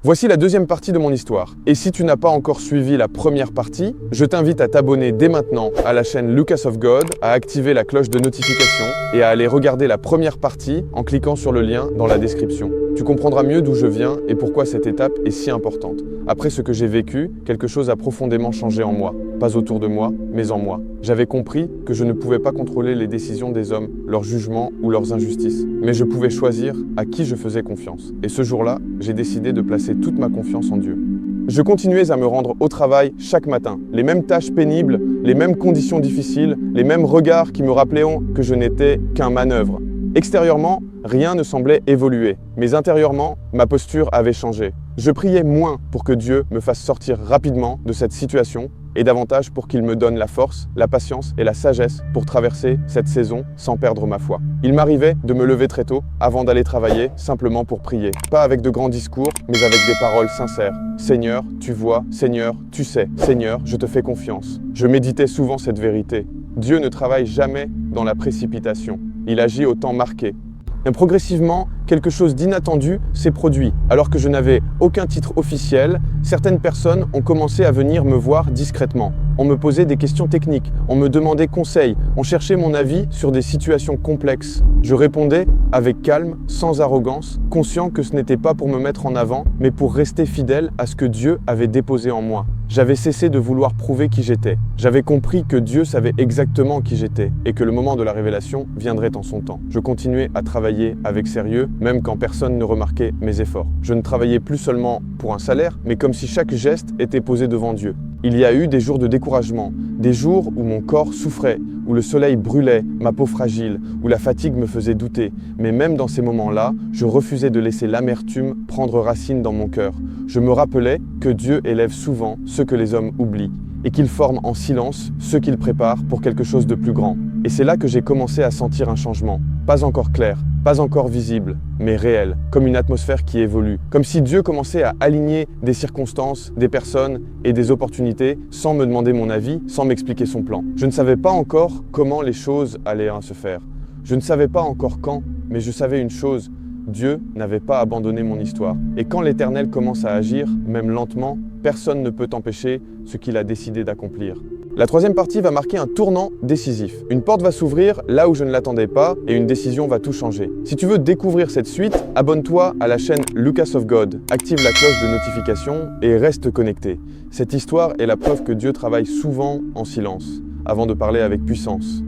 Voici la deuxième partie de mon histoire. Et si tu n'as pas encore suivi la première partie, je t'invite à t'abonner dès maintenant à la chaîne Lucas of God, à activer la cloche de notification et à aller regarder la première partie en cliquant sur le lien dans la description. Tu comprendras mieux d'où je viens et pourquoi cette étape est si importante. Après ce que j'ai vécu, quelque chose a profondément changé en moi. Pas autour de moi, mais en moi. J'avais compris que je ne pouvais pas contrôler les décisions des hommes, leurs jugements ou leurs injustices. Mais je pouvais choisir à qui je faisais confiance. Et ce jour-là, j'ai décidé de placer toute ma confiance en Dieu. Je continuais à me rendre au travail chaque matin. Les mêmes tâches pénibles, les mêmes conditions difficiles, les mêmes regards qui me rappelaient que je n'étais qu'un manœuvre. Extérieurement, rien ne semblait évoluer, mais intérieurement, ma posture avait changé. Je priais moins pour que Dieu me fasse sortir rapidement de cette situation et davantage pour qu'il me donne la force, la patience et la sagesse pour traverser cette saison sans perdre ma foi. Il m'arrivait de me lever très tôt avant d'aller travailler simplement pour prier. Pas avec de grands discours, mais avec des paroles sincères. Seigneur, tu vois, Seigneur, tu sais, Seigneur, je te fais confiance. Je méditais souvent cette vérité. Dieu ne travaille jamais dans la précipitation. Il agit au temps marqué. Mais progressivement, quelque chose d'inattendu s'est produit. Alors que je n'avais aucun titre officiel, certaines personnes ont commencé à venir me voir discrètement. On me posait des questions techniques, on me demandait conseil, on cherchait mon avis sur des situations complexes. Je répondais avec calme, sans arrogance, conscient que ce n'était pas pour me mettre en avant, mais pour rester fidèle à ce que Dieu avait déposé en moi. J'avais cessé de vouloir prouver qui j'étais. J'avais compris que Dieu savait exactement qui j'étais et que le moment de la révélation viendrait en son temps. Je continuais à travailler avec sérieux, même quand personne ne remarquait mes efforts. Je ne travaillais plus seulement pour un salaire, mais comme si chaque geste était posé devant Dieu. Il y a eu des jours de découragement, des jours où mon corps souffrait, où le soleil brûlait, ma peau fragile, où la fatigue me faisait douter. Mais même dans ces moments-là, je refusais de laisser l'amertume prendre racine dans mon cœur. Je me rappelais que Dieu élève souvent ceux que les hommes oublient et qu'il forme en silence ceux qu'il prépare pour quelque chose de plus grand. Et c'est là que j'ai commencé à sentir un changement, pas encore clair, pas encore visible, mais réel, comme une atmosphère qui évolue. Comme si Dieu commençait à aligner des circonstances, des personnes et des opportunités sans me demander mon avis, sans m'expliquer son plan. Je ne savais pas encore comment les choses allaient se faire. Je ne savais pas encore quand, mais je savais une chose, Dieu n'avait pas abandonné mon histoire. Et quand l'Éternel commence à agir, même lentement, personne ne peut empêcher ce qu'il a décidé d'accomplir. La troisième partie va marquer un tournant décisif. Une porte va s'ouvrir là où je ne l'attendais pas et une décision va tout changer. Si tu veux découvrir cette suite, abonne-toi à la chaîne Lucas of God, active la cloche de notification et reste connecté. Cette histoire est la preuve que Dieu travaille souvent en silence, avant de parler avec puissance.